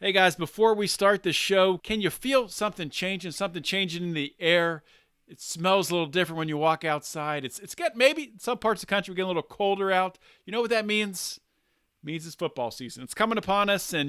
Hey guys, before we start the show, can you feel something changing in the air? It smells a little different when you walk outside. It's getting, maybe in some parts of the country, we're getting a little colder out. You know what that means? It means it's football season. It's coming upon us, and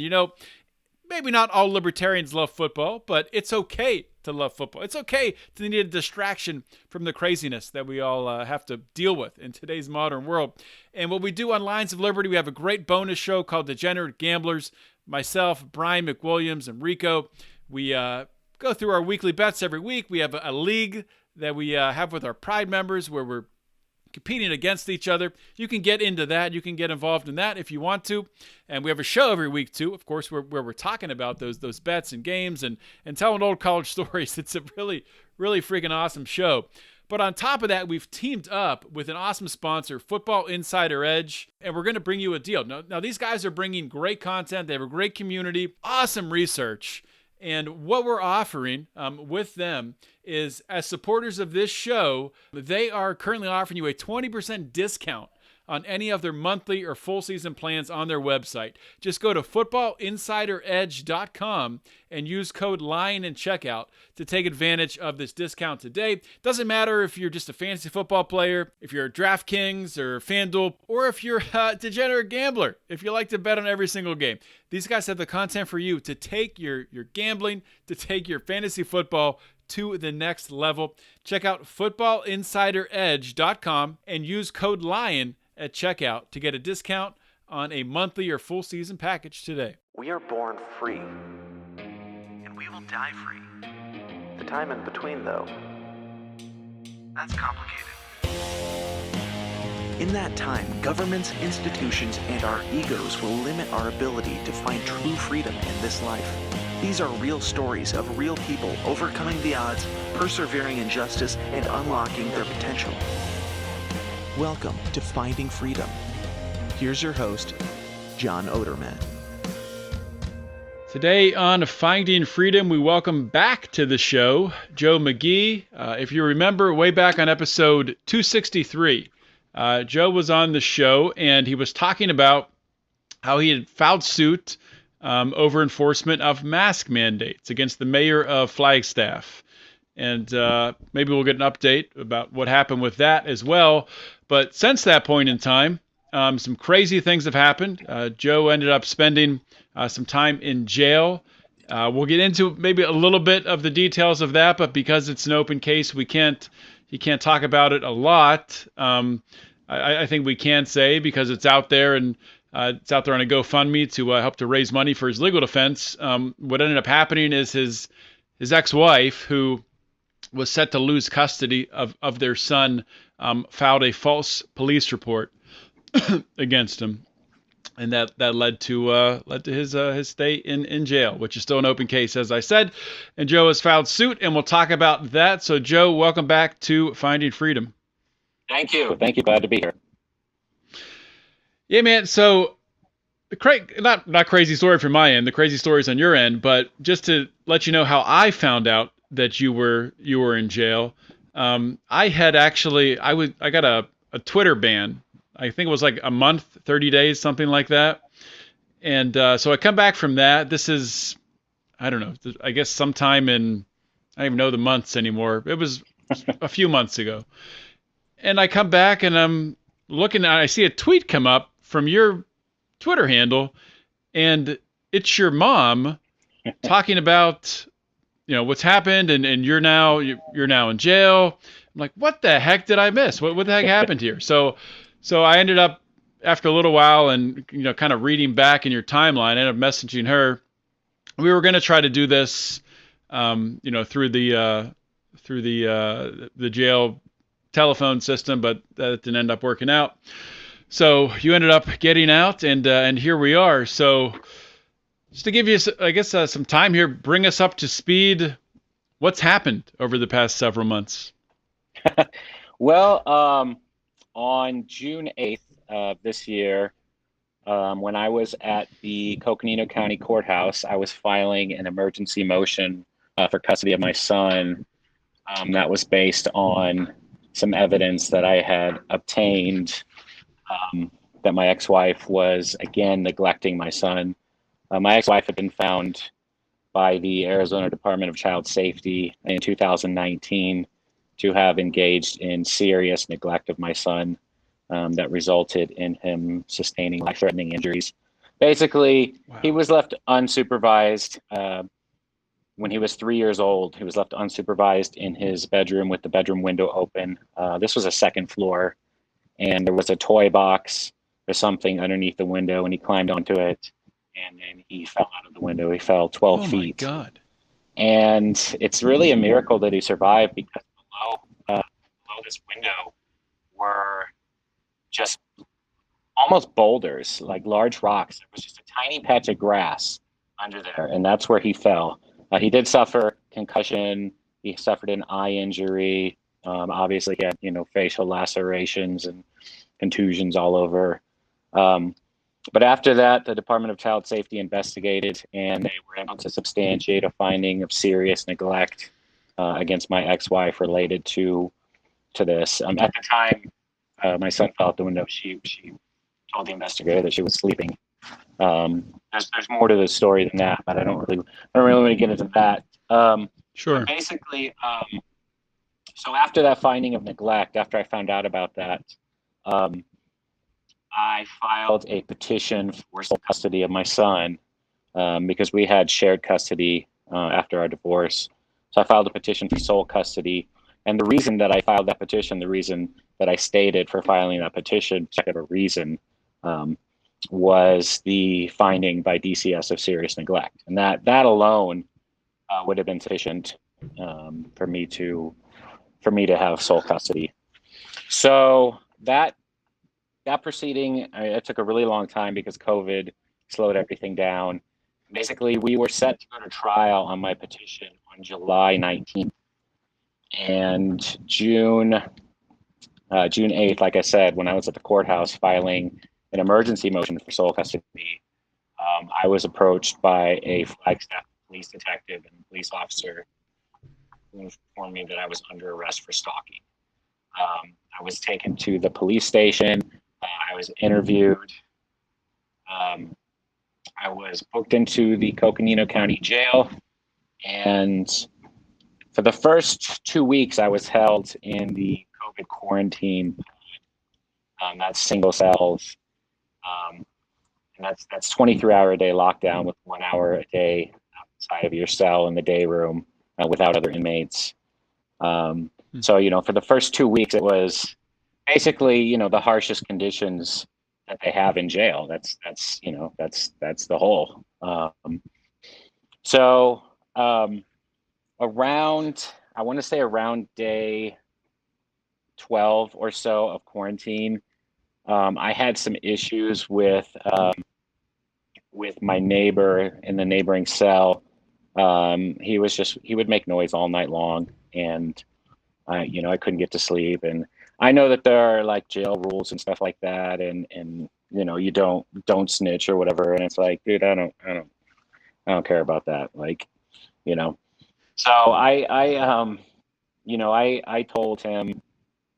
maybe not all libertarians love football, but it's okay to love football. It's okay to need a distraction from the craziness that we all have to deal with in today's modern world. And what we do on Lines of Liberty, we have a great bonus show called Degenerate Gamblers. Myself, Brian McWilliams, and Rico, we go through our weekly bets every week. We have a league that we have with our Pride members where we're competing against each other. You can get into that. You can get involved in that if you want to. And we have a show every week, too, of course, where we're talking about those bets and games and telling old college stories. It's a really, really freaking awesome show. But on top of that, we've teamed up with an awesome sponsor, Football Insider Edge, and we're going to bring you a deal. Now, these guys are bringing great content. They have a great community, awesome research. And what we're offering with them is, as supporters of this show, they are currently offering you a 20% discount on any of their monthly or full season plans on their website. Just go to footballinsideredge.com and use code LION in checkout to take advantage of this discount today. Doesn't matter if you're just a fantasy football player, if you're a DraftKings or FanDuel, or if you're a degenerate gambler, if you like to bet on every single game. These guys have the content for you to take your gambling, to take your fantasy football to the next level. Check out footballinsideredge.com and use code LION at checkout to get a discount on a monthly or full season package today. We are born free, and we will die free. The time in between, though, that's complicated. In that time, governments, institutions, and our egos will limit our ability to find true freedom in this life. These are real stories of real people overcoming the odds, persevering in justice, and unlocking their potential. Welcome to Finding Freedom. Here's your host, John Oderman. Today on Finding Freedom, we welcome back to the show Joe McGhee. If you remember way back on episode 263, Joe was on the show and he was talking about how he had filed suit over enforcement of mask mandates against the Mayor of Flagstaff. And maybe we'll get an update about what happened with that as well. But since that point in time, some crazy things have happened. Joe ended up spending some time in jail. We'll get into maybe a little bit of the details of that, but because it's an open case, he can't talk about it a lot. I think we can say, because it's out there and it's out there on a GoFundMe to help to raise money for his legal defense. What ended up happening is his ex-wife, who was set to lose custody of their son, filed a false police report against him, and that led to his stay in jail, which is still an open case, as I said. And Joe has filed suit, and we'll talk about that. So, Joe, welcome back to Finding Freedom. Thank you. Glad to be here. Yeah, man. So, not crazy story from my end. The crazy story's on your end, but just to let you know how I found out that you were in jail. I got a Twitter ban. I think it was like a month, 30 days, something like that. And so I come back from that. This is, I don't know, I guess sometime in, I don't even know the months anymore. It was a few months ago. And I come back and I'm looking at, I see a tweet come up from your Twitter handle, and it's your mom talking about, what's happened, and you're now in jail. I'm like, what the heck did I miss? What the heck happened here? So I ended up, after a little while and kind of reading back in your timeline, I ended up messaging her. We were going to try to do this, through the jail telephone system, but that didn't end up working out. So you ended up getting out, and here we are. So just to give you, I guess, some time here, bring us up to speed. What's happened over the past several months? Well, on June 8th of this year, when I was at the Coconino County Courthouse, I was filing an emergency motion for custody of my son. That was based on some evidence that I had obtained that my ex-wife was, again, neglecting my son My ex-wife had been found by the Arizona Department of Child Safety in 2019 to have engaged in serious neglect of my son that resulted in him sustaining life-threatening injuries. Basically, Wow. he was left unsupervised when he was 3 years old. He was left unsupervised in his bedroom with the bedroom window open. This was a second floor, and there was a toy box or something underneath the window, and he climbed onto it, and then he fell out of the window. He fell 12 Oh my feet. God. And it's really a miracle that he survived, because below this window were just almost boulders, like large rocks. There was just a tiny patch of grass under there, and that's where he fell. He did suffer concussion. He suffered an eye injury. Obviously, he had facial lacerations and contusions all over. But after that, the Department of Child Safety investigated, and they were able to substantiate a finding of serious neglect against my ex-wife related to this. At the time, my son fell out the window. She told the investigator that she was sleeping. There's more to the story than that, but I don't really want to get into that. Sure. Basically, so after that finding of neglect, after I found out about that, I filed a petition for sole custody of my son because we had shared custody after our divorce. So I filed a petition for sole custody. And the reason that I filed that petition, the reason that I stated for filing that petition, second reason, was the finding by DCS of serious neglect. And that alone would have been sufficient for me to have sole custody. So that proceeding, it took a really long time because COVID slowed everything down. Basically, we were set to go to trial on my petition on July 19th. And June 8th, like I said, when I was at the courthouse filing an emergency motion for sole custody, I was approached by a Flagstaff police detective and police officer who informed me that I was under arrest for stalking. I was taken to the police station. I was interviewed. I was booked into the Coconino County Jail, and for the first 2 weeks, I was held in the COVID quarantine. That's single cells, and that's 23-hour-a-day lockdown with 1 hour a day outside of your cell in the day room without other inmates. So for the first 2 weeks, it was basically the harshest conditions that they have in jail. That's the whole. Around, I want to say around day 12 or so of quarantine, I had some issues with my neighbor in the neighboring cell. He would make noise all night long, and I couldn't get to sleep. And I know that there are like jail rules and stuff like that, and you don't snitch or whatever. And it's like, dude, I don't care about that. So I told him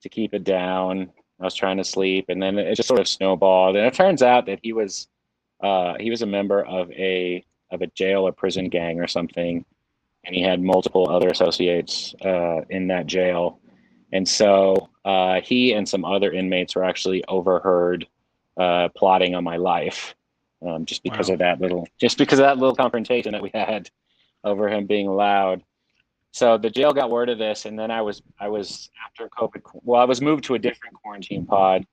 to keep it down. I was trying to sleep, and then it just sort of snowballed. And it turns out that he was a member of a jail or prison gang or something, and he had multiple other associates in that jail. And so he and some other inmates were actually overheard plotting on my life, just because of that little confrontation that we had over him being loud. So the jail got word of this, and then I was after COVID. Well, I was moved to a different quarantine pod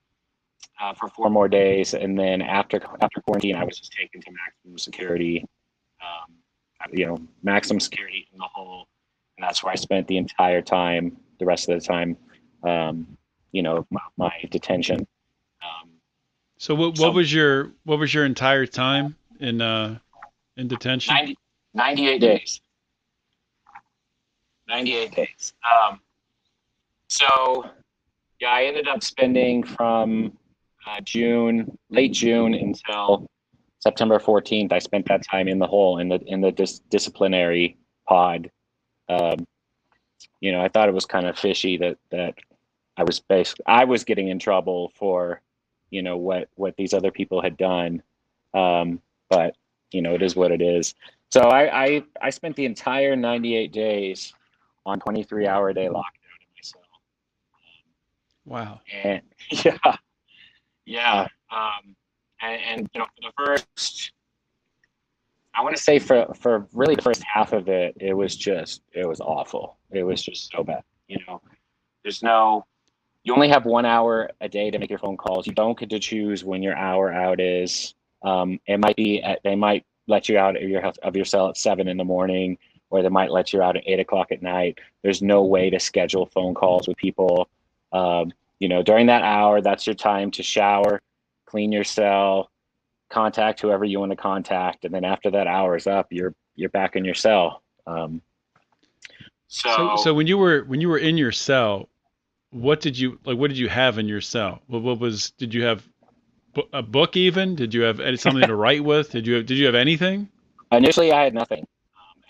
for 4 more days, and then after quarantine, I was just taken to maximum security. Maximum security in the hole, and that's where I spent the entire time. The rest of the time, my detention. So what was your entire time in detention? 98 days. 98 days. So I ended up spending from late June until September 14th. I spent that time in the hole in the disciplinary pod. I thought it was kind of fishy that I was getting in trouble for what these other people had done. But it is what it is. So I spent the entire 98 days on 23-hour-a-day lockdown in my cell. Wow. And yeah, yeah. And for the first, I want to say for really the first half of it, it was awful. It was just so bad. You only have 1 hour a day to make your phone calls. You don't get to choose when your hour out is. It might be they might let you out of your cell at 7 a.m, or they might let you out at 8 o'clock at night. There's no way to schedule phone calls with people. During that hour, that's your time to shower, clean your cell, contact whoever you want to contact, and then after that hour is up, you're back in your cell. So when you were in your cell, what did you have in your cell? Did you have a book even? Did you have something to write with? Did you have anything? Initially, I had nothing.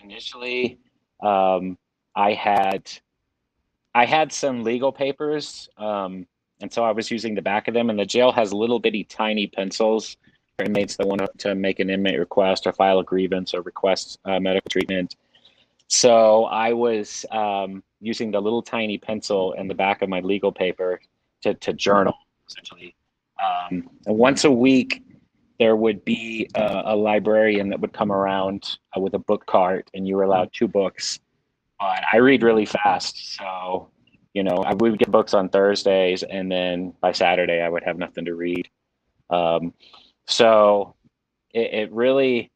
Initially, I had some legal papers, and so I was using the back of them. And the jail has little bitty tiny pencils for inmates that want to make an inmate request or file a grievance or request medical treatment. So I was using the little tiny pencil in the back of my legal paper to journal, essentially. And once a week, there would be a librarian that would come around with a book cart, and you were allowed 2 books. But I read really fast, so I would get books on Thursdays, and then by Saturday I would have nothing to read. So it really,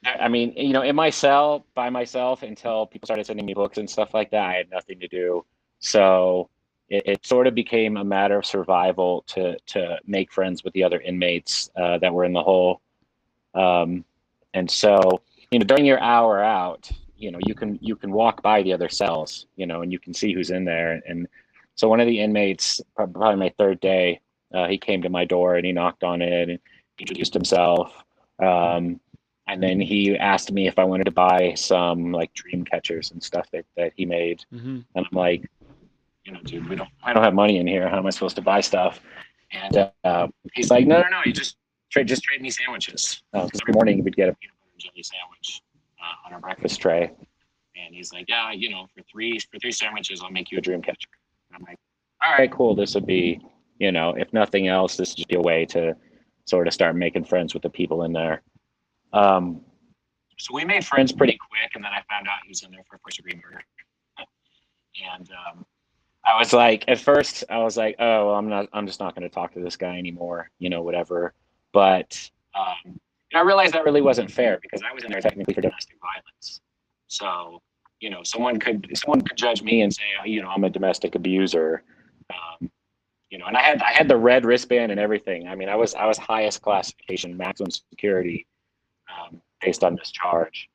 I mean, in my cell by myself until people started sending me books and stuff like that, I had nothing to do. So it sort of became a matter of survival to make friends with the other inmates that were in the hole. And so, during your hour out, you can walk by the other cells, and you can see who's in there. And so one of the inmates, probably my 3rd day, he came to my door and he knocked on it and introduced himself. And then he asked me if I wanted to buy some like dream catchers and stuff that he made. Mm-hmm. And I'm like, dude, I don't have money in here. How am I supposed to buy stuff? And he's like, no, you just trade me sandwiches. Because every morning we'd get a peanut butter and jelly sandwich on our breakfast tray. And he's like, yeah, for three sandwiches, I'll make you a dream catcher. And I'm like, all right, cool. This would be, if nothing else, this would just be a way to sort of start making friends with the people in there. So we made friends pretty quick, and then I found out he was in there for first-degree murder. And I was like, at first, I was like, oh, I'm just not going to talk to this guy anymore, whatever. But I realized that really wasn't fair, because I was in there technically for domestic violence. So, someone could judge me and say, I'm a domestic abuser. And I had the red wristband and everything. I mean, I was highest classification, maximum security, based on this charge.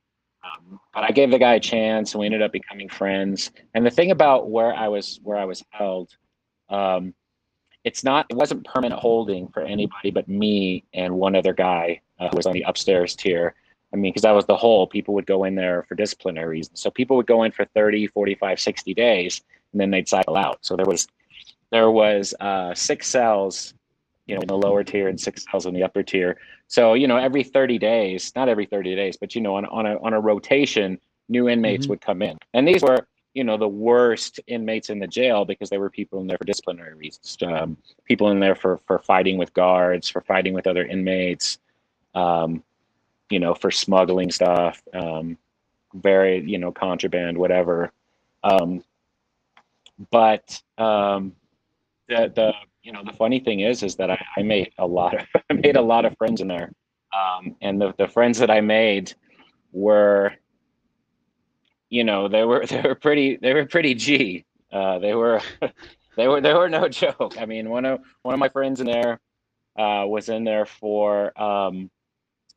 But I gave the guy a chance, and we ended up becoming friends. And the thing about where I was held, it wasn't permanent holding for anybody but me and one other guy who was on the upstairs tier. I mean, because that was the hole. People would go in there for disciplinary reasons. So people would go in for 30, 45, 60 days, and then they'd cycle out. So there was 6 cells, in the lower tier and 6 cells in the upper tier. So, every 30 days, not every 30 days, but, on a rotation, new inmates mm-hmm. would come in. And these were, the worst inmates in the jail, because there were people in there for disciplinary reasons, people in there for fighting with guards, for fighting with other inmates, for smuggling stuff, very, contraband, whatever. But the funny thing is that I made a lot of friends in there, and the friends that I made were, they were pretty G. They were no joke. I mean, one of my friends in there was in there for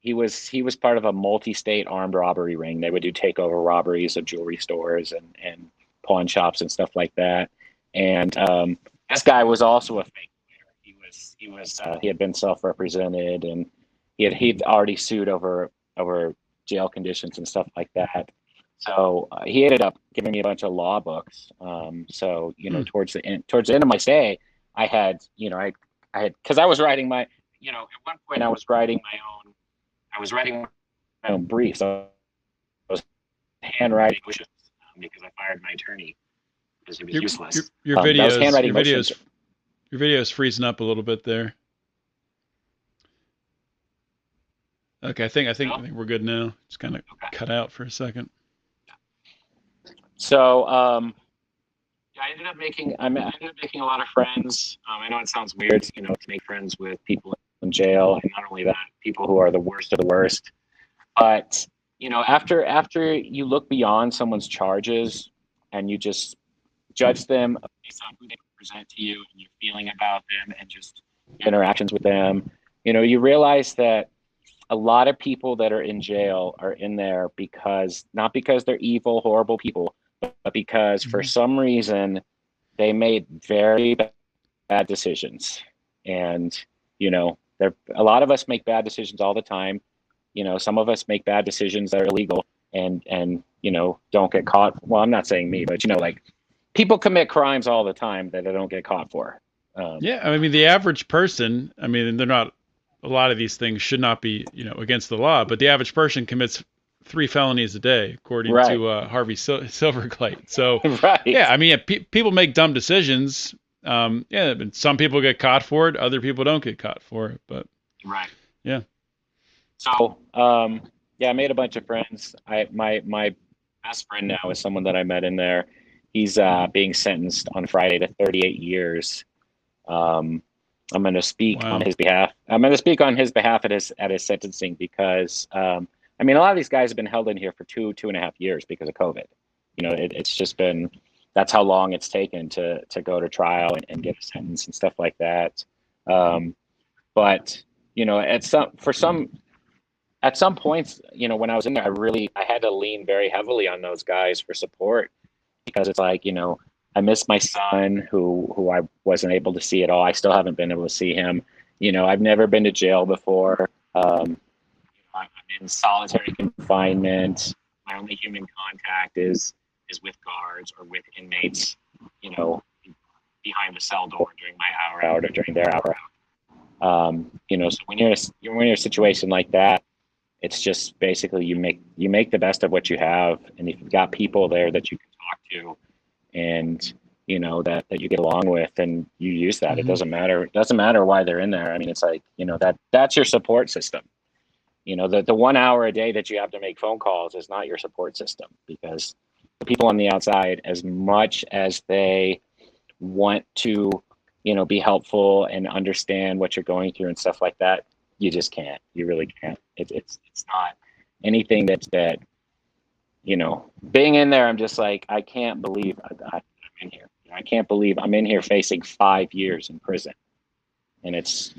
he was part of a multi-state armed robbery ring. They would do takeover robberies of jewelry stores and pawn shops and stuff like that. And this guy was also a fake lawyer. He had been self-represented, and he'd already sued over jail conditions and stuff like that. So he ended up giving me a bunch of law books. So towards the end of my stay, I had because I was writing my at one point I was writing I was writing my own brief, so I was handwriting motions because I fired my attorney because he was useless. Your I was handwriting videos, motions. your video's freezing up a little bit there. Okay, I think we're good now. Just kind of cut out for a second. So yeah, I ended up making a lot of friends. I know it sounds weird, to make friends with people in jail, and not only that, people who are the worst of the worst. But after you look beyond someone's charges and you just judge them based on who they present to you and your feeling about them and just interactions with them, you realize that a lot of people that are in jail are in there not because they're evil, horrible people, but because for some reason they made very bad decisions. And, a lot of us make bad decisions all the time. Some of us make bad decisions that are illegal and don't get caught. Well, I'm not saying me, but, like people commit crimes all the time that they don't get caught for. Yeah. I mean, the average person, they're not, a lot of these things should not be, against the law, but the average person commits 3 felonies a day, according to Harvey Silverglate. So, right. Yeah, people make dumb decisions. But some people get caught for it. Other people don't get caught for it. But right. Yeah. So, I made a bunch of friends. My best friend now is someone that I met in there. He's being sentenced on Friday to 38 years. I'm going to speak on his behalf. I'm going to speak on his behalf at his sentencing because, a lot of these guys have been held in here for 2.5 years because of COVID. It's just been, that's how long it's taken to go to trial and get a sentence and stuff like that. But, at some points, when I was in there, I had to lean very heavily on those guys for support because it's like, I miss my son who I wasn't able to see at all. I still haven't been able to see him. I've never been to jail before. I'm in solitary confinement. My only human contact is with guards or with inmates, behind the cell door during my hour out or during their hour out. So when you're in a situation like that, it's just basically you make the best of what you have, and if you've got people there that you can talk to, and that you get along with, and you use that. Mm-hmm. It doesn't matter why they're in there. It's like that's your support system. The 1 hour a day that you have to make phone calls is not your support system, because the people on the outside, as much as they want to be helpful and understand what you're going through and stuff like that, you just can't. You really can't. It's not anything that being in there, I'm just like, I can't believe I'm in here. I can't believe I'm in here facing 5 years in prison. And it's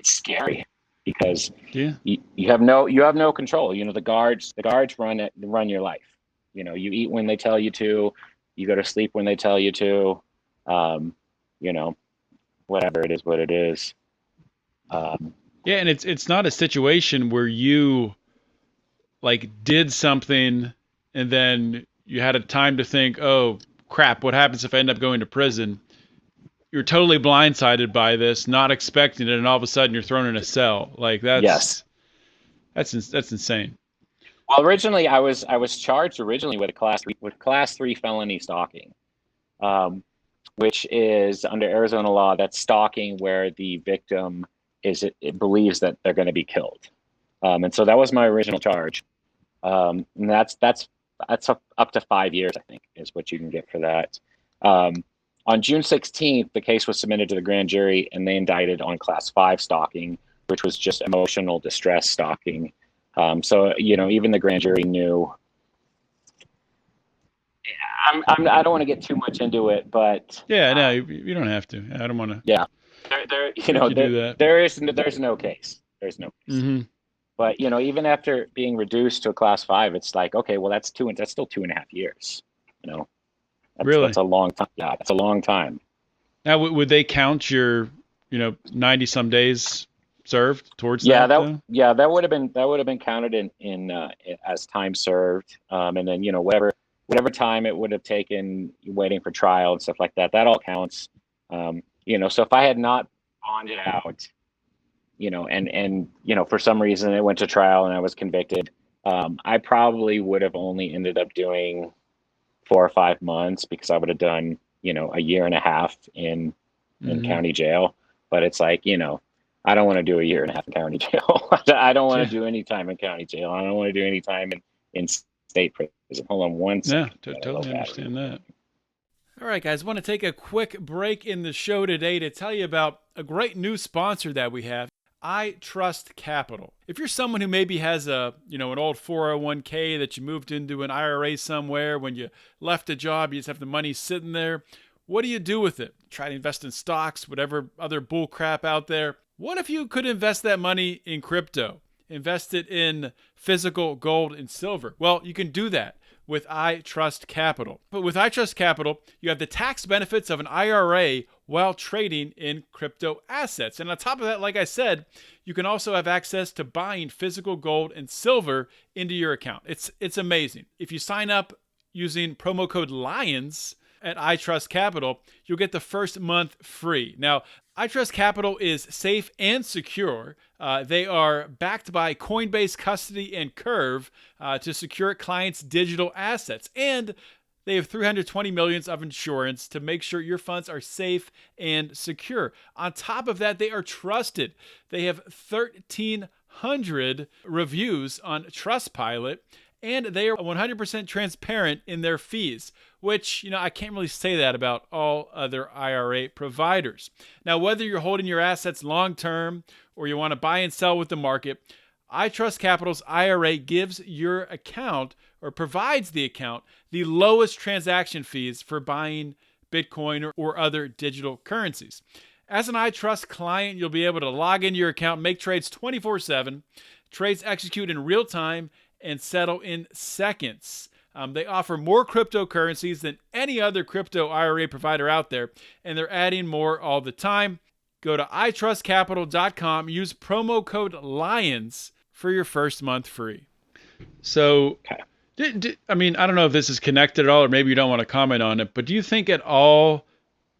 scary because you have no control. The guards run your life. You eat when they tell you to, you go to sleep when they tell you to, whatever it is, what it is. And it's not a situation where you like did something and then you had a time to think, oh crap, what happens if I end up going to prison? You're totally blindsided by this, not expecting it, and all of a sudden you're thrown in a cell. Like that's insane. Well, originally I was charged with class 3 felony stalking, which is under Arizona law. That's stalking where the victim it believes that they're going to be killed. And so that was my original charge. And that's up to 5 years, I think, is what you can get for that. On June 16th, the case was submitted to the grand jury, and they indicted on class 5 stalking, which was just emotional distress stalking. So, even the grand jury knew. I don't want to get too much into it, but no, you don't have to. I don't want to. Yeah, there's no case. There's no case. Mm-hmm. But even after being reduced to a class 5, it's like, okay, well that's still 2.5 years. Really, that's a long time. Yeah, that's a long time. Now, would they count your 90 some days served towards that? That would have been counted in as time served. And then whatever time it would have taken waiting for trial and stuff like that all counts. So if I had not bonded out, for some reason it went to trial and I was convicted. I probably would have only ended up doing 4 or 5 months because I would have done, a year and a half in county jail. But it's like, I don't want to do a year and a half in county jail. I don't want to do any time in county jail. I don't want to do any time in state prison. Hold on one second. Yeah, totally understand that. All right, guys, I want to take a quick break in the show today to tell you about a great new sponsor that we have, iTrustCapital. If you're someone who maybe has an old 401k that you moved into an IRA somewhere, when you left a job, you just have the money sitting there. What do you do with it? Try to invest in stocks, whatever other bull crap out there. What if you could invest that money in crypto? Invest it in physical gold and silver? Well, you can do that with iTrustCapital. But with iTrustCapital, you have the tax benefits of an IRA while trading in crypto assets. And on top of that, like I said, you can also have access to buying physical gold and silver into your account. It's amazing. If you sign up using promo code LIONS at iTrustCapital, you'll get the first month free. Now, iTrustCapital is safe and secure. They are backed by Coinbase Custody and Curve to secure clients' digital assets. And they have 320 million of insurance to make sure your funds are safe and secure. On top of that, they are trusted. They have 1,300 reviews on Trustpilot, and they are 100% transparent in their fees, which, I can't really say that about all other IRA providers. Now, whether you're holding your assets long-term or you want to buy and sell with the market, iTrustCapital's IRA gives your account, or provides the account, the lowest transaction fees for buying Bitcoin or other digital currencies. As an iTrust client, you'll be able to log into your account, make trades 24/7, trades execute in real time, and settle in seconds. They offer more cryptocurrencies than any other crypto IRA provider out there, and they're adding more all the time. Go to iTrustCapital.com, use promo code LIONS for your first month free. So, I don't know if this is connected at all, or maybe you don't want to comment on it, but do you think at all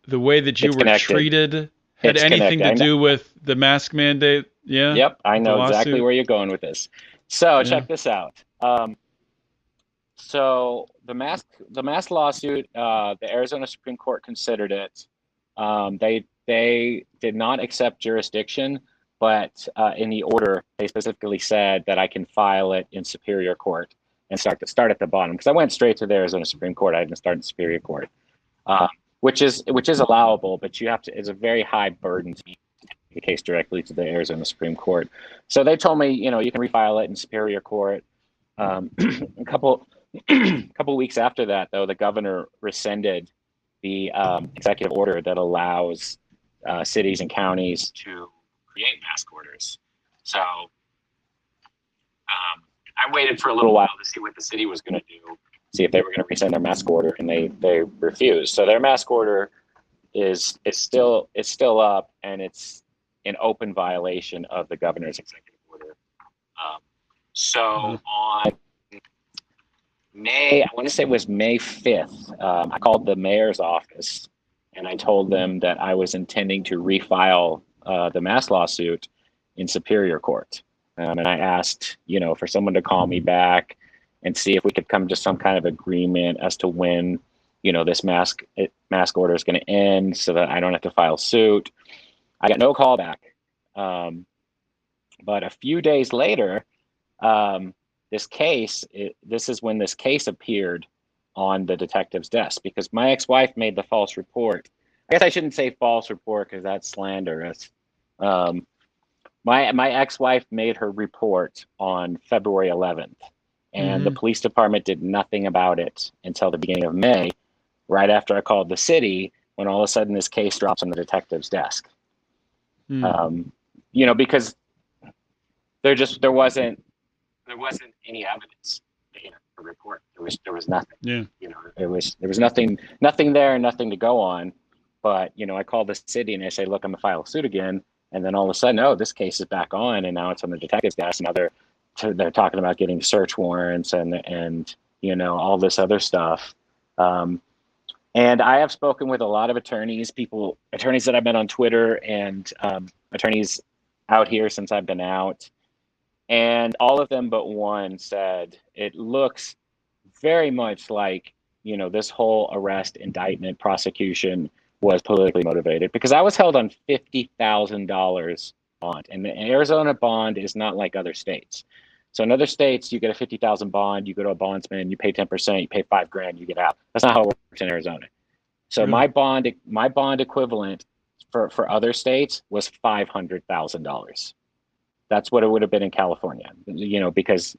the way that you were treated had anything to do with the mask mandate? Yeah. Yep, I know exactly where you're going with this. So check this out. So the mask lawsuit, the Arizona Supreme Court considered it. They did not accept jurisdiction, but in the order they specifically said that I can file it in Superior Court and start at the bottom, because I went straight to the Arizona Supreme Court. I didn't start in Superior Court, which is allowable, but it's a very high burden to take the case directly to the Arizona Supreme Court. So they told me, you can refile it in Superior Court. A couple weeks after that, though, the governor rescinded the executive order that allows cities and counties to create mask orders. So I waited for a little while to see what the city was going to do, see if they were going to rescind their mask order, and they refused. So their mask order is still up, and it's an open violation of the governor's executive order. On I want to say it was May 5th, I called the mayor's office and I told them that I was intending to refile the mask lawsuit in Superior Court. And I asked, for someone to call me back and see if we could come to some kind of agreement as to when, this mask order is going to end so that I don't have to file suit. I got no call back. But a few days later, this is when this case appeared on the detective's desk, because my ex-wife made the false report. I guess I shouldn't say false report because that's slanderous. My ex-wife made her report on February 11th, and the police department did nothing about it until the beginning of May, right after I called the city, when all of a sudden this case drops on the detective's desk. Because there wasn't any evidence in the report. There was nothing. Yeah. There was nothing there, nothing to go on. But I called the city and I say, look, I'm gonna file a suit again. And then all of a sudden, this case is back on, and now it's on the detective's desk. Now they're talking about getting search warrants and all this other stuff. And I have spoken with a lot of attorneys that I've met on Twitter, and attorneys out here since I've been out. And all of them but one said it looks very much like, this whole arrest, indictment, prosecution was politically motivated, because I was held on $50,000 bond, and the Arizona bond is not like other states. So in other states, you get a 50,000 bond, you go to a bondsman, you pay 10%, you pay $5,000, you get out. That's not how it works in Arizona. So Really? my bond equivalent for other states was $500,000. That's what it would have been in California, because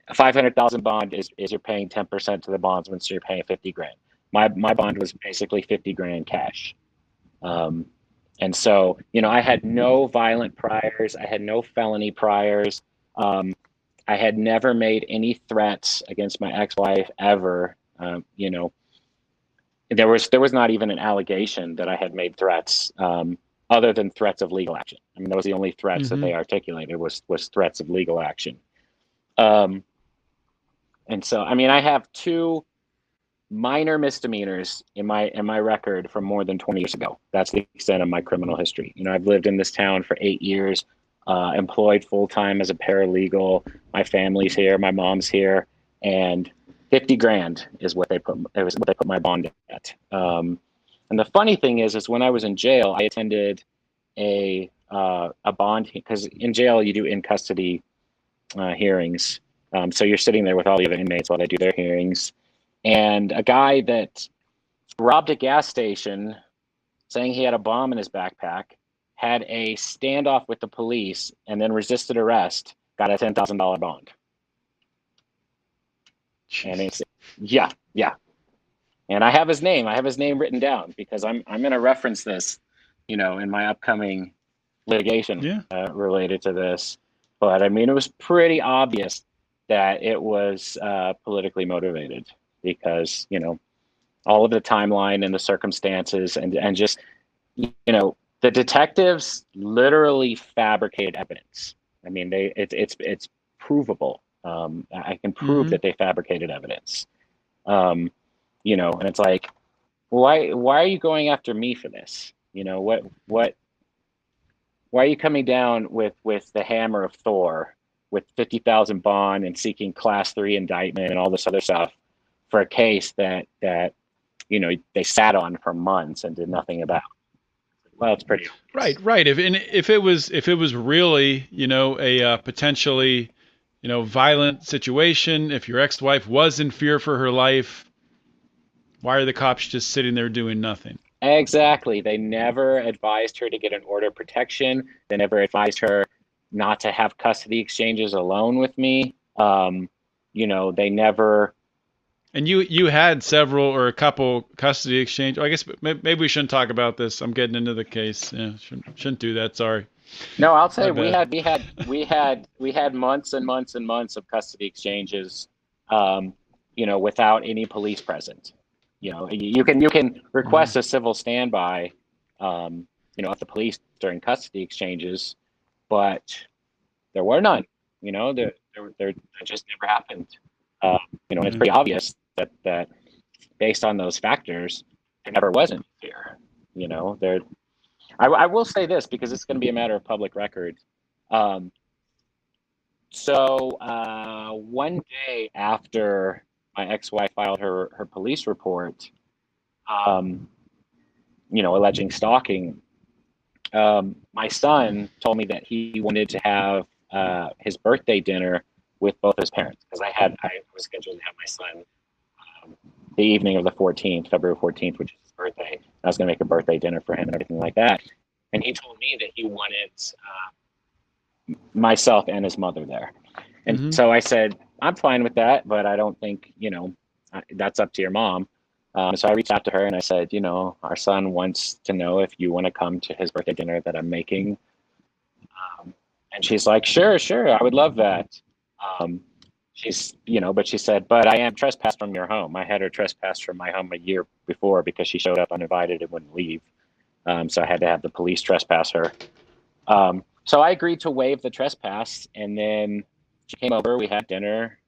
a 500,000 bond is you're paying 10% to the bondsman, so you're paying $50,000. My bond was basically $50,000 cash. And so, I had no violent priors. I had no felony priors. I had never made any threats against my ex-wife ever. There was not even an allegation that I had made threats, other than threats of legal action. I mean, that was the only threats that they articulated was threats of legal action. And so, I mean, I have 2 minor misdemeanors in my record from more than 20 years ago. That's the extent of my criminal history. I've lived in this town for 8 years, employed full-time as a paralegal. My family's here, my mom's here, and $50,000 is what they put my bond at. And the funny thing is when I was in jail, I attended a bond, because in jail you do in custody hearings. So you're sitting there with all the other inmates while they do their hearings. And a guy that robbed a gas station, saying he had a bomb in his backpack, had a standoff with the police, and then resisted arrest, got a $10,000 bond. Jeez. And it's, yeah. And I have his name. I have his name written down, because I'm going to reference this, in my upcoming litigation related to this. But I mean, it was pretty obvious that it was politically motivated, because, all of the timeline and the circumstances and just, the detectives literally fabricated evidence. I mean, it's provable. I can prove that they fabricated evidence. And it's like, why are you going after me for this? Why are you coming down with the hammer of Thor, with 50,000 bond and seeking class 3 indictment and all this other stuff for a case that they sat on for months and did nothing about? Well, it's pretty obvious. Right. If it was really, a potentially, violent situation, if your ex-wife was in fear for her life, why are the cops just sitting there doing nothing? Exactly. They never advised her to get an order of protection. They never advised her not to have custody exchanges alone with me. They never. And you had several or a couple custody exchange. I guess maybe we shouldn't talk about this. I'm getting into the case. Yeah, shouldn't do that. Sorry. No, I'll say we had months and months and months of custody exchanges, without any police present. You can request a civil standby, of the police during custody exchanges, but there were none. There just never happened. And it's pretty obvious that based on those factors, there never was any fear. I will say this, because it's going to be a matter of public record. So one day after my ex-wife filed her police report, alleging stalking, my son told me that he wanted to have his birthday dinner with both his parents, because I was scheduled to have my son the evening of the 14th, February 14th, which is his birthday. I was going to make a birthday dinner for him and everything like that. And he told me that he wanted myself and his mother there. And so I said, I'm fine with that, but I don't think, that's up to your mom. So I reached out to her and I said, our son wants to know if you want to come to his birthday dinner that I'm making. And she's like, sure, I would love that. But she said, but I am trespassed from your home. I had her trespassed from my home a year before because she showed up uninvited and wouldn't leave. So I had to have the police trespass her. So I agreed to waive the trespass, and then she came over. We had dinner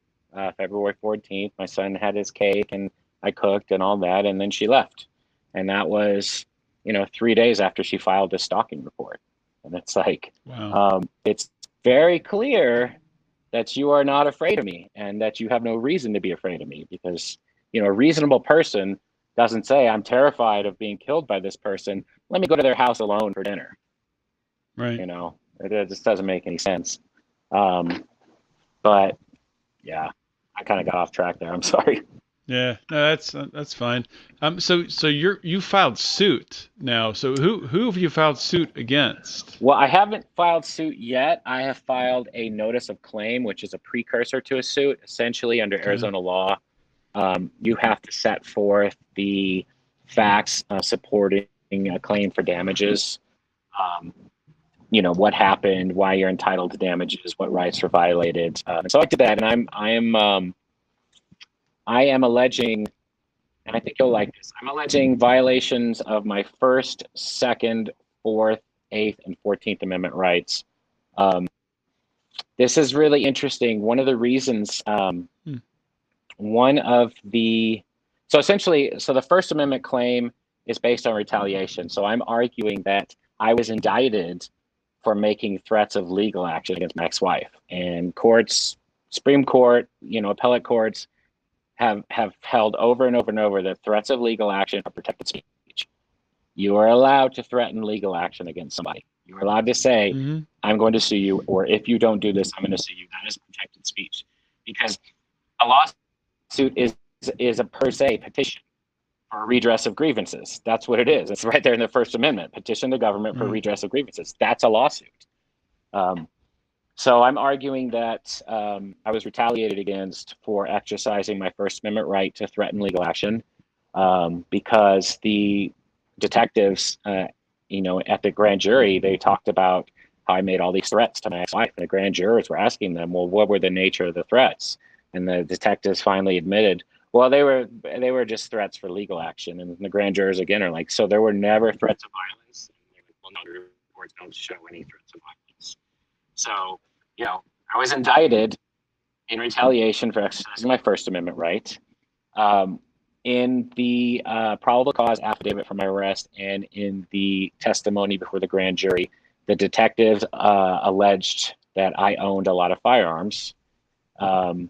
February 14th. My son had his cake, and I cooked and all that, and then she left. And that was, 3 days after she filed the stalking report. And it's like, Wow. it's very clear that you are not afraid of me and that you have no reason to be afraid of me, because, a reasonable person doesn't say, I'm terrified of being killed by this person. Let me go to their house alone for dinner. Right. It just doesn't make any sense. But yeah, I kind of got off track there. I'm sorry. Yeah. No, that's fine. So you filed suit now. So who have you filed suit against? Well, I haven't filed suit yet. I have filed a notice of claim, which is a precursor to a suit. Essentially, under Okay. Arizona law, you have to set forth the facts supporting a claim for damages. What happened, why you're entitled to damages, what rights were violated. And so I did that, and I am alleging, and I think you'll like this. I'm alleging violations of my First, Second, Fourth, Eighth, and 14th Amendment rights. This is really interesting. One of the reasons, so the First Amendment claim is based on retaliation. So I'm arguing that I was indicted for making threats of legal action against my ex-wife, and courts, Supreme Court, appellate courts have held over and over and over that threats of legal action are protected speech. You are allowed to threaten legal action against somebody. You're allowed to say, I'm going to sue you, or if you don't do this, I'm going to sue you. That is protected speech, because a lawsuit is a per se petition for redress of grievances. That's what it is. It's right there in the First Amendment: petition the government for redress of grievances. That's a lawsuit. So I'm arguing that I was retaliated against for exercising my First Amendment right to threaten legal action, because the detectives, at the grand jury, they talked about how I made all these threats to my ex-wife. And the grand jurors were asking them, well, what were the nature of the threats? And the detectives finally admitted, well, they were just threats for legal action. And the grand jurors again are like, so there were never threats of violence? And they're like, well, no, the reports don't show any threats of violence. So, I was indicted in retaliation for exercising my First Amendment right. In the probable cause affidavit for my arrest and in the testimony before the grand jury, the detectives alleged that I owned a lot of firearms, and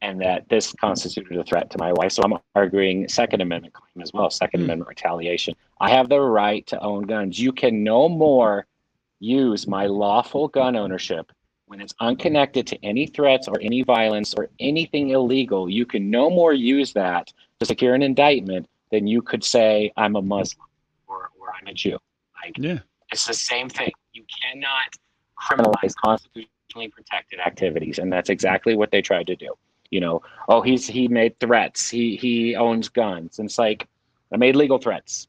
that this constituted a threat to my wife. So I'm arguing Second Amendment claim as well, Second Amendment retaliation. I have the right to own guns. You can no more use my lawful gun ownership when it's unconnected to any threats or any violence or anything illegal. You can no more use that to secure an indictment than you could say I'm a Muslim or I'm a Jew. It's the same thing. You cannot criminalize constitutionally protected activities, and that's exactly what they tried to do. He made threats. He owns guns. And it's like, I made legal threats.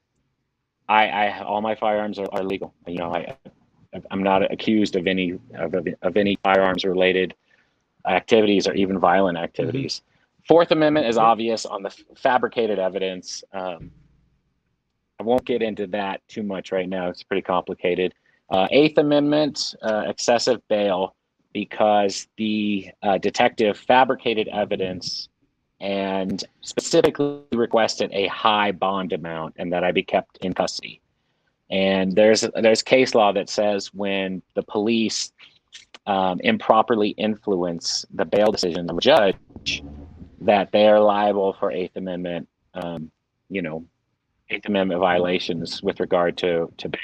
I all my firearms are legal. I'm not accused of any firearms related activities or even violent activities. Fourth Amendment is obvious on the fabricated evidence. I won't get into that too much right now. It's pretty complicated. Eighth Amendment, excessive bail, because the detective fabricated evidence and specifically requested a high bond amount and that I be kept in custody. And there's case law that says when the police improperly influence the bail decision of a judge, that they are liable for Eighth Amendment, Eighth Amendment violations with regard to bail.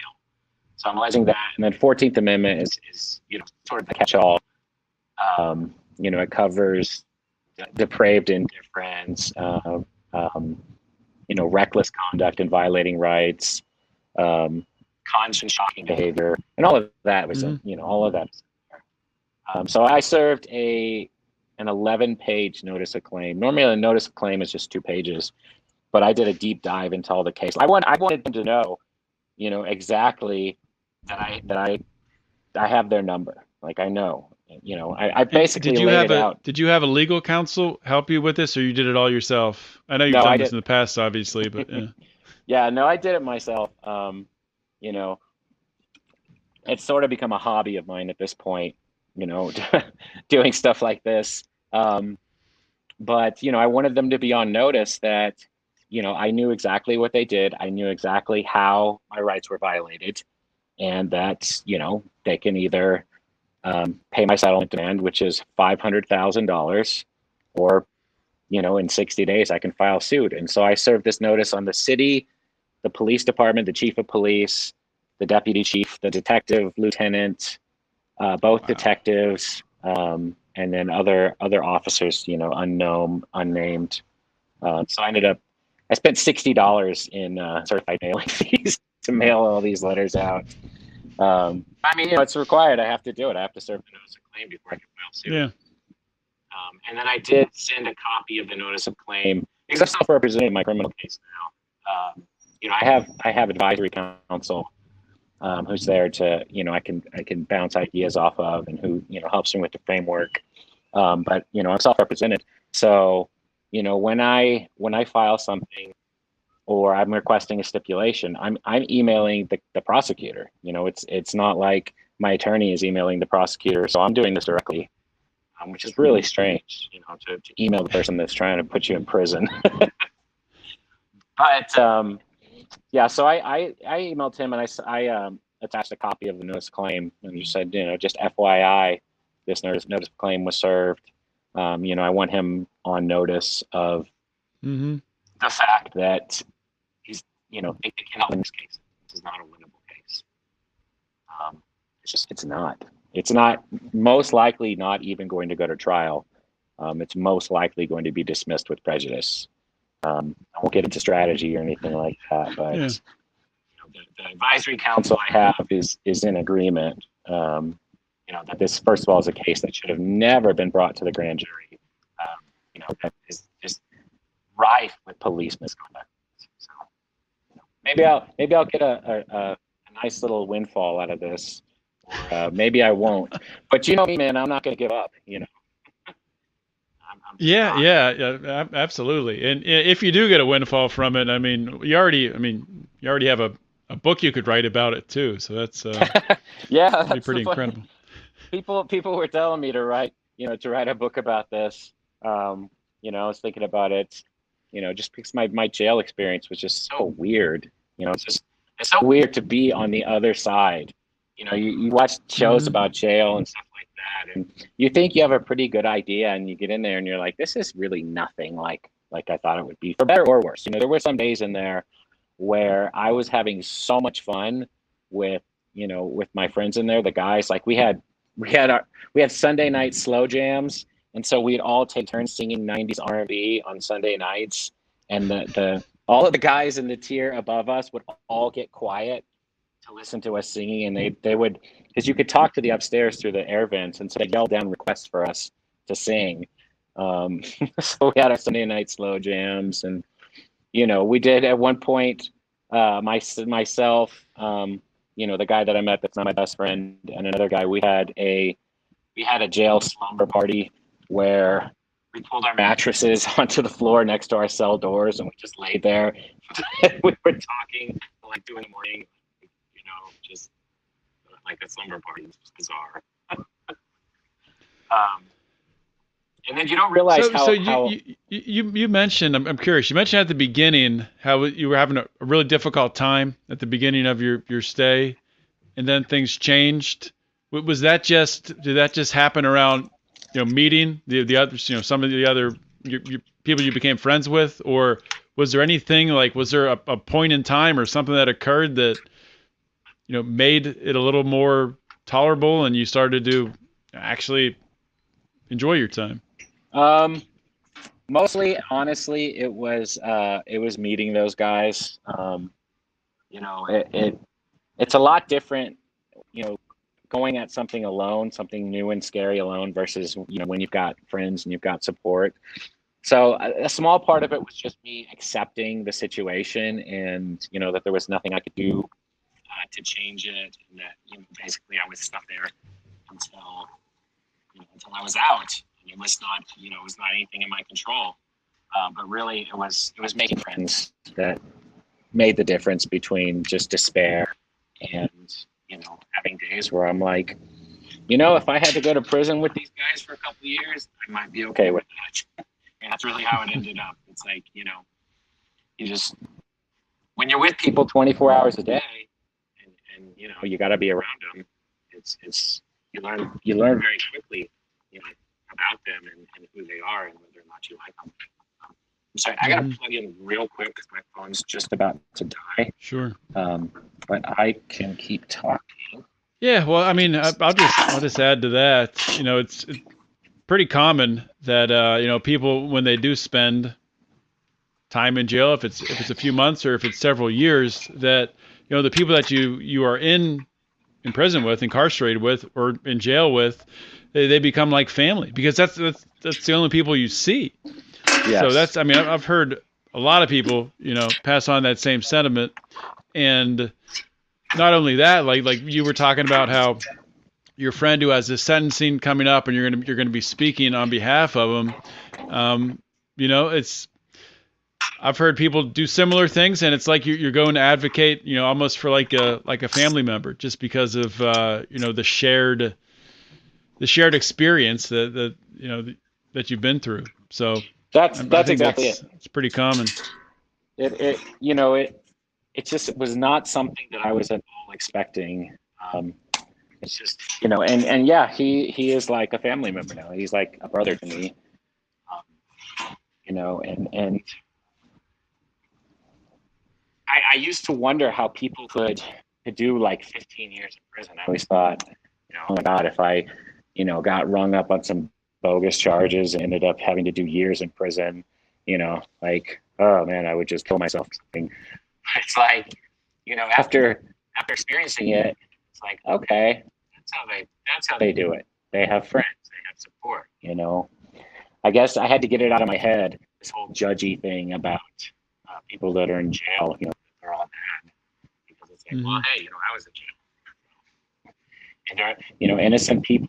So I'm alleging that. And then 14th Amendment is sort of the catch-all. It covers depraved indifference, reckless conduct and violating rights, constant shocking behavior, and all of that was all of that. So I served an 11-page notice of claim. Normally a notice of claim is just 2 pages, but I did a deep dive into all the case. I wanted them to know, exactly that I have their number. Like, I know, I basically laid it out. Did you have a legal counsel help you with this, or you did it all yourself? I know you've done this in the past, obviously, but yeah. Yeah, no, I did it myself. It's sort of become a hobby of mine at this point, doing stuff like this. But, I wanted them to be on notice that, I knew exactly what they did. I knew exactly how my rights were violated. and that's, they can either pay my settlement demand, which is $500,000, or, in 60 days I can file suit. And so I served this notice on the city, the police department, the chief of police, the deputy chief, the detective lieutenant, both detectives, and then other officers, unknown, unnamed. So I spent $60 in certified mailing fees to mail all these letters out. It's required. I have to do it. I have to serve the notice of claim before I can file suit. Yeah. And then I did send a copy of the notice of claim because I'm self-represented in my criminal case now. I have advisory counsel who's there to, I can bounce ideas off of, and who, helps me with the framework. But I'm self-represented, so when I file something, or I'm requesting a stipulation, I'm emailing the prosecutor. It's not like my attorney is emailing the prosecutor, so I'm doing this directly, which is really strange, to email the person that's trying to put you in prison. But yeah, so I emailed him, and I attached a copy of the notice of claim, and just said, just FYI, this notice of claim was served. I want him on notice of the fact that he's, it can help in this case. This is not a winnable case. It's not most likely not even going to go to trial. It's most likely going to be dismissed with prejudice. I won't get into strategy or anything like that, but the advisory council I have is in agreement. That this, first of all, is a case that should have never been brought to the grand jury. That is just rife with police misconduct. So, maybe I'll get a nice little windfall out of this, or maybe I won't. But me, man, I'm not going to give up. Yeah, absolutely. And if you do get a windfall from it, you already have a book you could write about it too. So that's that's pretty incredible. People were telling me to write a book about this. I was thinking about it, just because my jail experience was just so weird. It's so weird to be on the other side. You watch shows about jail and stuff like that, and you think you have a pretty good idea, and you get in there and you're like, this is really nothing like I thought it would be, for better or worse. There were some days in there where I was having so much fun with my friends in there, the guys. Like we had Sunday night slow jams, and so we'd all take turns singing 90s R&B on Sunday nights, and the all of the guys in the tier above us would all get quiet to listen to us singing, and they would, because you could talk to the upstairs through the air vents, and so they yelled down requests for us to sing. So we had our Sunday night slow jams, and we did at one point, myself, the guy that I met that's not my best friend, and another guy, we had a jail slumber party where we pulled our mattresses onto the floor next to our cell doors, and we just laid there. We were talking like 2 in the morning, just like a slumber party. It was bizarre. And then you don't realize how you mentioned, I'm curious, you mentioned at the beginning how you were having a really difficult time at the beginning of your stay, and then things changed. Did that just happen around, meeting the other, some of the other your people you became friends with, or was there anything was there a point in time or something that occurred that, made it a little more tolerable and you started to actually enjoy your time? Mostly, honestly, it was meeting those guys. It's a lot different, going at something alone, something new and scary alone, versus, when you've got friends and you've got support. So a small part of it was just me accepting the situation, and, that there was nothing I could do to change it, and that, basically I was stuck there until I was out. It was not, it was not anything in my control. But really, it was making friends that made the difference between just despair and, having days where I'm like, if I had to go to prison with these guys for a couple of years, I might be okay with that. And that's really how it ended up. It's like, you just, when you're with people 24 hours a day, and you got to be around them. It's you learn very quickly, about them and who they are and whether or not you like them. I'm sorry, I got to plug in real quick because my phone's just about to die. Sure. But I can keep talking. Yeah, well, I mean, I'll just add to that. It's pretty common that people, when they do spend time in jail, if it's a few months or if it's several years, that the people that you are in prison with, incarcerated with, or in jail with, they become like family, because that's the only people you see. Yes. So I've heard a lot of people pass on that same sentiment. And not only that, like you were talking about how your friend who has this sentencing coming up, and you're gonna be speaking on behalf of him. I've heard people do similar things, and it's like you're going to advocate, almost for like a family member, just because of the shared experience that you've been through. So that's exactly it. It's pretty common. It just was not something that I was at all expecting. It's just, and yeah, he is like a family member now. He's like a brother to me. And I used to wonder how people could do like 15 years in prison. I always thought, oh my God, if I, got rung up on some bogus charges and ended up having to do years in prison, like, oh man, I would just kill myself or something. It's like, after experiencing it, it's like, okay, that's how they do it. They have friends, they have support. I guess I had to get it out of my head, this whole judgy thing about people that are in jail. They're all bad, because it's like, well, hey, I was in jail, and innocent people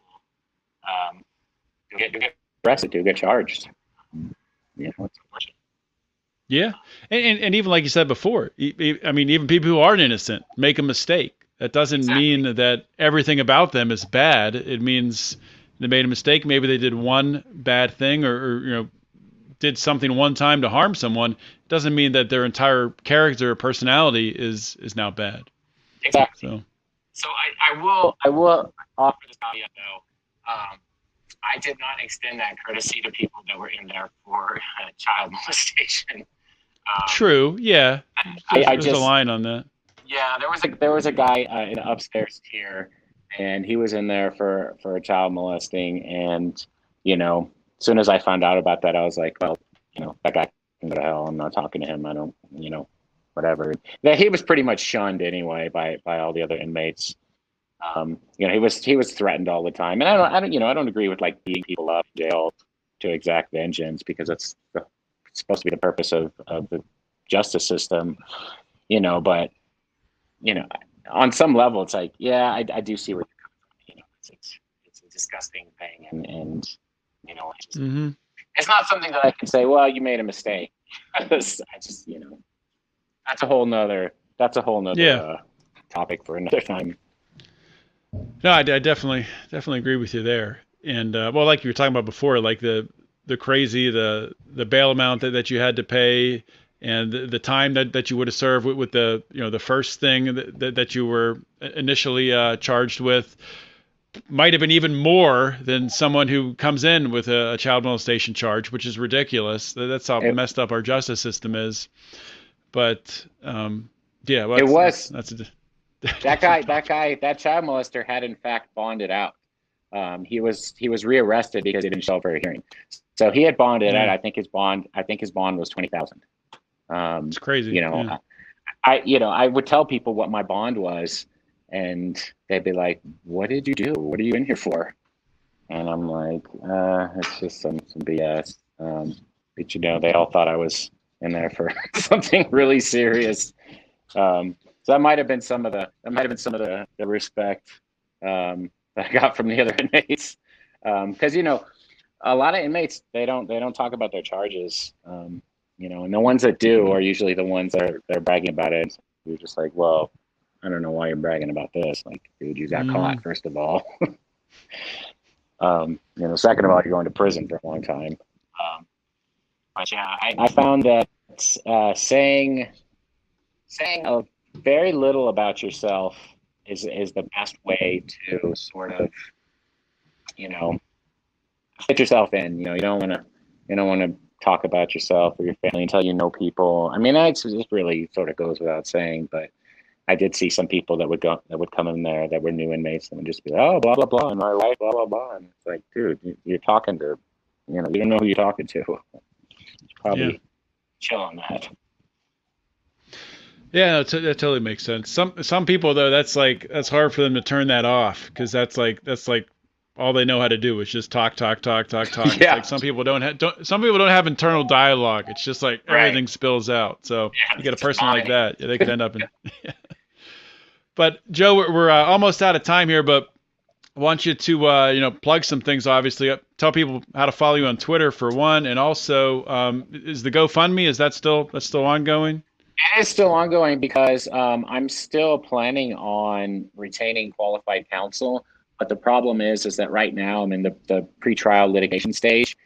do get arrested, do get charged. It's unfortunate. Yeah, and even like you said before, even people who aren't innocent make a mistake. That doesn't mean that everything about them is bad. It means they made a mistake. Maybe they did one bad thing, or did something one time to harm someone. It doesn't mean that their entire character or personality is now bad. Exactly. So I will offer this caveat though. I did not extend that courtesy to people that were in there for child molestation. True. Yeah. There's a line on that. Yeah, there was a guy in the upstairs tier, and he was in there for a child molesting, and as soon as I found out about that, I was like, well, that guy can go to hell. I'm not talking to him. I don't, whatever. That he was pretty much shunned anyway by all the other inmates. He was threatened all the time, and I don't agree with like beating people up in jail to exact vengeance, because it's supposed to be the purpose of the justice system, but on some level, it's like, yeah, I do see where you're coming from. It's a disgusting thing, and it's not something that I can say, well, you made a mistake. I just, that's a whole nother topic for another time. No, I definitely agree with you there. And well, like you were talking about before, like the crazy, the bail amount that you had to pay, and the time that you would have served with the the first thing that you were initially charged with might have been even more than someone who comes in with a child molestation charge, which is ridiculous. That's how messed up our justice system is. But yeah, well, it was. That child molester had in fact bonded out. He was rearrested because he didn't show up for a hearing. So he had bonded out. I think his bond was $20,000. It's crazy. I would tell people what my bond was, and they'd be like, "What did you do? What are you in here for?" And I'm like, "It's just some BS." But they all thought I was in there for something really serious. So that might have been some of the respect that I got from the other inmates, because a lot of inmates they don't talk about their charges, and the ones that do are usually the ones that are bragging about it. You're just like, well, I don't know why you're bragging about this. Like, dude, you got caught, first of all. Second of all, you're going to prison for a long time. But yeah, I found that saying very little about yourself is the best way to sort of, fit yourself in. You don't want to talk about yourself or your family until you know people. I mean, that's it really sort of goes without saying, but I did see some people that would come in there that were new inmates and would just be like, oh, blah, blah, blah, and my wife, blah, blah, blah. And it's like, dude, you're talking to, you don't know who you're talking to. You should probably chill on that. Yeah, that totally makes sense. Some people though, that's hard for them to turn that off, because that's like all they know how to do is just talk. Yeah. It's like some people don't have internal dialogue. It's just like everything spills out. So you get a person like that, they could end up in. But Joe, we're almost out of time here, but I want you to plug some things. Obviously, tell people how to follow you on Twitter for one, and also is the GoFundMe, is that's still ongoing? It is still ongoing because I'm still planning on retaining qualified counsel. But the problem is that right now I'm in the pretrial litigation stage,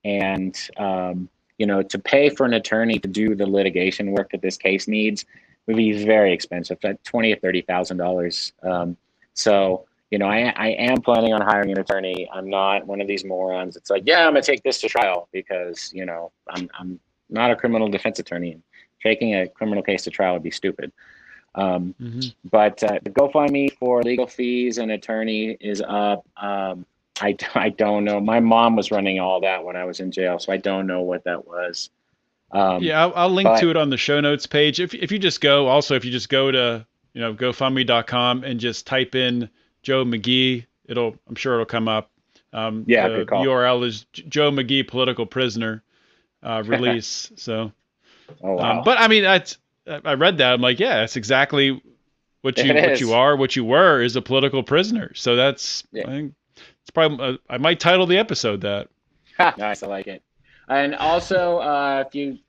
and to pay for an attorney to do the litigation work that this case needs would be very expensive, like $20,000 or $30,000. So I am planning on hiring an attorney. I'm not one of these morons. It's like, yeah, I'm gonna take this to trial because I'm not a criminal defense attorney. Taking a criminal case to trial would be stupid. But the GoFundMe for legal fees and attorney is up. I don't know. My mom was running all that when I was in jail, so I don't know what that was. I'll link to it on the show notes page. If you just go to GoFundMe.com and just type in Joe McGhee, I'm sure it'll come up. The URL is Joe McGhee political prisoner release. So, oh, wow. But I mean, I read that. I'm like, yeah, that's exactly what you were is a political prisoner. So that's, I think it's probably, I might title the episode that. Nice. I like it. And also, if you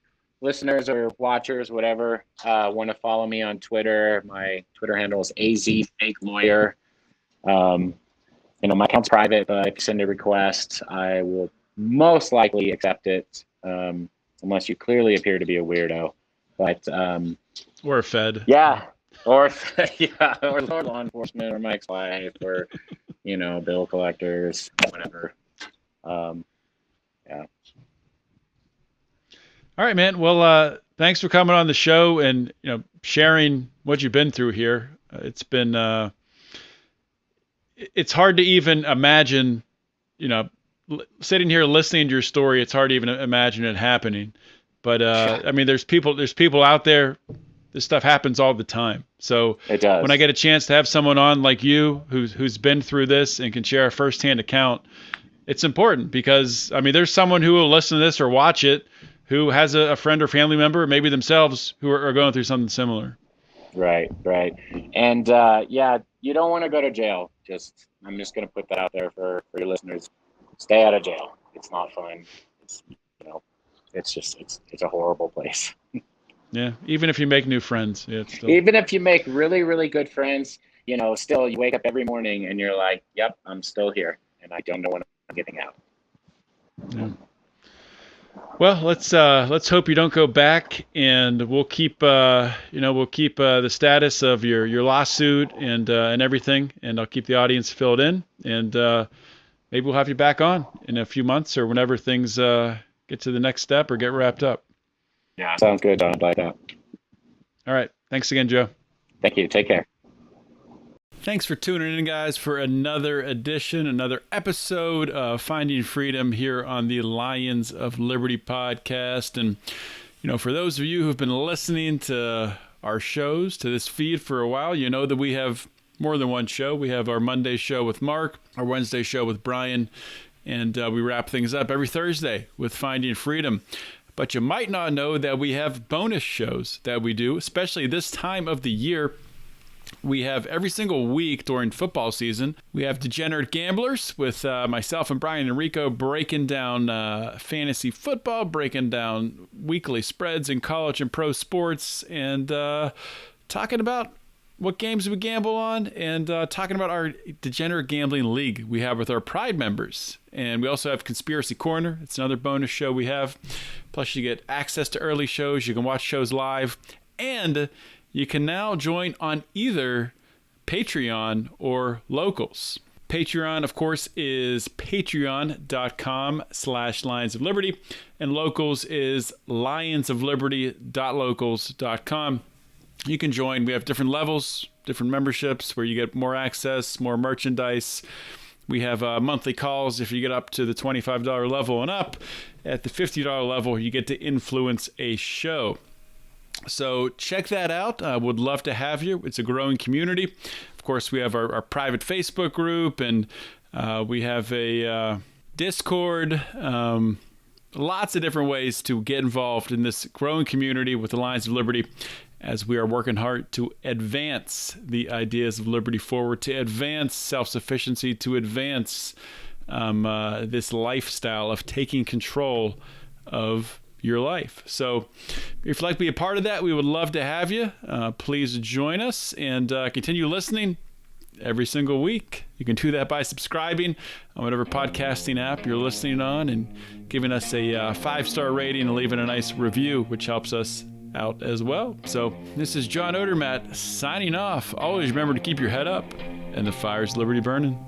listeners or watchers, whatever, want to follow me on Twitter, my Twitter handle is AZFakeLawyer. My account's private, but if you send a request, I will most likely accept it, unless you clearly appear to be a weirdo. But or a Fed. Yeah. Or law enforcement, or my ex-wife, or bill collectors, whatever. Yeah. All right, man. Well, thanks for coming on the show and sharing what you've been through here. It's been it's hard to even imagine, sitting here listening to your story. It's hard to even imagine it happening. But I mean, there's people out there. This stuff happens all the time. So it does. When I get a chance to have someone on like you who's been through this and can share a firsthand account, it's important, because I mean, there's someone who will listen to this or watch it who has a friend or family member, or maybe themselves, who are going through something similar. Right. And you don't want to go to jail. I'm just going to put that out there for your listeners. Stay out of jail. It's not fun. It's a horrible place. Yeah, even if you make new friends. Yeah, even if you make really, really good friends, still you wake up every morning and you're like, yep, I'm still here, and I don't know when I'm getting out. Yeah. Well, let's hope you don't go back, and we'll keep the status of your lawsuit and everything, and I'll keep the audience filled in, and maybe we'll have you back on in a few months or whenever things get to the next step or get wrapped up. Yeah, sounds good. I'd like that. All right. Thanks again, Joe. Thank you. Take care. Thanks for tuning in, guys, for another episode of Finding Freedom here on the Lions of Liberty podcast. And, for those of you who've been listening to our shows, to this feed for a while, you know that we have more than one show. We have our Monday show with Mark, our Wednesday show with Brian, and we wrap things up every Thursday with Finding Freedom. But you might not know that we have bonus shows that we do, especially this time of the year. We have every single week during football season, we have Degenerate Gamblers with myself and Brian and Rico breaking down fantasy football, breaking down weekly spreads in college and pro sports, and talking about what games we gamble on, and talking about our Degenerate Gambling League we have with our Pride members. And we also have Conspiracy Corner. It's another bonus show we have. Plus, you get access to early shows. You can watch shows live. And you can now join on either Patreon or Locals. Patreon, of course, is patreon.com/Lions of Liberty, and Locals is lionsofliberty.locals.com. You can join. We have different levels, different memberships where you get more access, more merchandise. We have monthly calls if you get up to the $25 level and up. At the $50 level, you get to influence a show. So check that out. I would love to have you. It's a growing community. Of course, we have our private Facebook group, and we have a Discord. Lots of different ways to get involved in this growing community with the Lions of Liberty as we are working hard to advance the ideas of liberty forward, to advance self-sufficiency, to advance this lifestyle of taking control of your life. So if you'd like to be a part of that, we would love to have you. Please join us and continue listening every single week. You can do that by subscribing on whatever podcasting app you're listening on and giving us a 5-star rating and leaving a nice review, which helps us out as well. So this is John Odermatt signing off. Always remember to keep your head up and the fire's liberty burning.